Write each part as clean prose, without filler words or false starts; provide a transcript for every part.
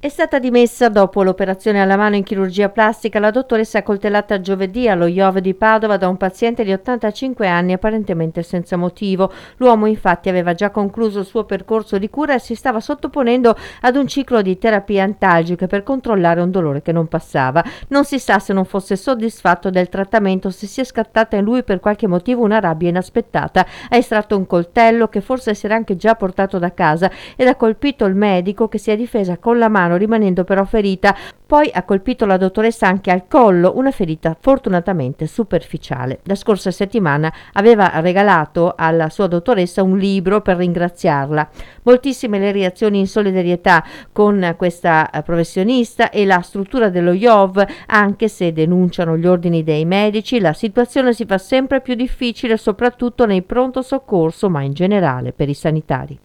È stata dimessa dopo l'operazione alla mano in chirurgia plastica la dottoressa coltellata giovedì allo IOV di Padova da un paziente di 85 anni apparentemente senza motivo. L'uomo infatti aveva già concluso il suo percorso di cura e si stava sottoponendo ad un ciclo di terapie antalgiche per controllare un dolore che non passava. Non si sa se non fosse soddisfatto del trattamento, se sia scattata in lui per qualche motivo una rabbia inaspettata. Ha estratto un coltello che forse si era anche già portato da casa ed ha colpito il medico, che si è difesa con la mano rimanendo però ferita. Poi ha colpito la dottoressa anche al collo, una ferita fortunatamente superficiale. La scorsa settimana aveva regalato alla sua dottoressa un libro per ringraziarla. Moltissime le reazioni in solidarietà con questa professionista e la struttura dello IOV, anche se denunciano gli ordini dei medici. La situazione si fa sempre più difficile, soprattutto nei pronto soccorso, ma in generale per i sanitari.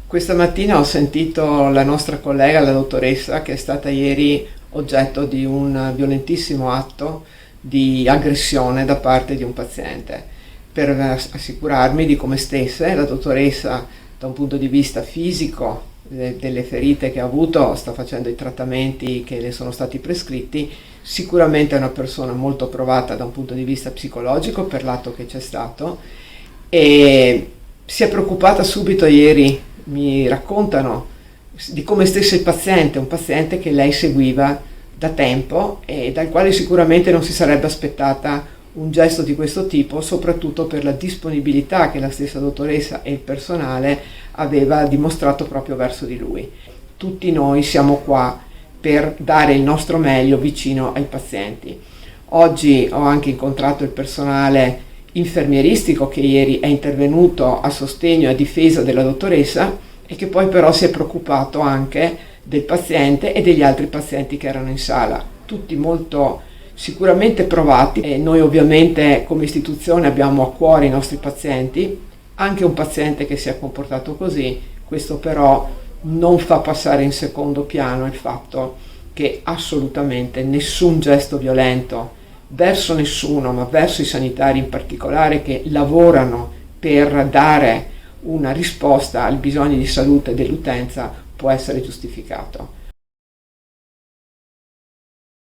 Questa mattina ho sentito la nostra collega, la dottoressa, che è stata ieri oggetto di un violentissimo atto di aggressione da parte di un paziente. Per assicurarmi di come stesse, la dottoressa, da un punto di vista fisico, delle ferite che ha avuto, sta facendo i trattamenti che le sono stati prescritti. Sicuramente è una persona molto provata da un punto di vista psicologico per l'atto che c'è stato e si è preoccupata subito ieri. Mi raccontano di come stesse il paziente, un paziente che lei seguiva da tempo e dal quale sicuramente non si sarebbe aspettata un gesto di questo tipo, soprattutto per la disponibilità che la stessa dottoressa e il personale aveva dimostrato proprio verso di lui. Tutti noi siamo qua per dare il nostro meglio vicino ai pazienti. Oggi ho anche incontrato il personale infermieristico che ieri è intervenuto a sostegno e a difesa della dottoressa e che poi però si è preoccupato anche del paziente e degli altri pazienti che erano in sala, tutti molto sicuramente provati e noi ovviamente come istituzione abbiamo a cuore i nostri pazienti. Anche un paziente che si è comportato così, questo però non fa passare in secondo piano il fatto che assolutamente nessun gesto violento verso nessuno, ma verso i sanitari in particolare che lavorano per dare una risposta ai bisogni di salute dell'utenza può essere giustificato.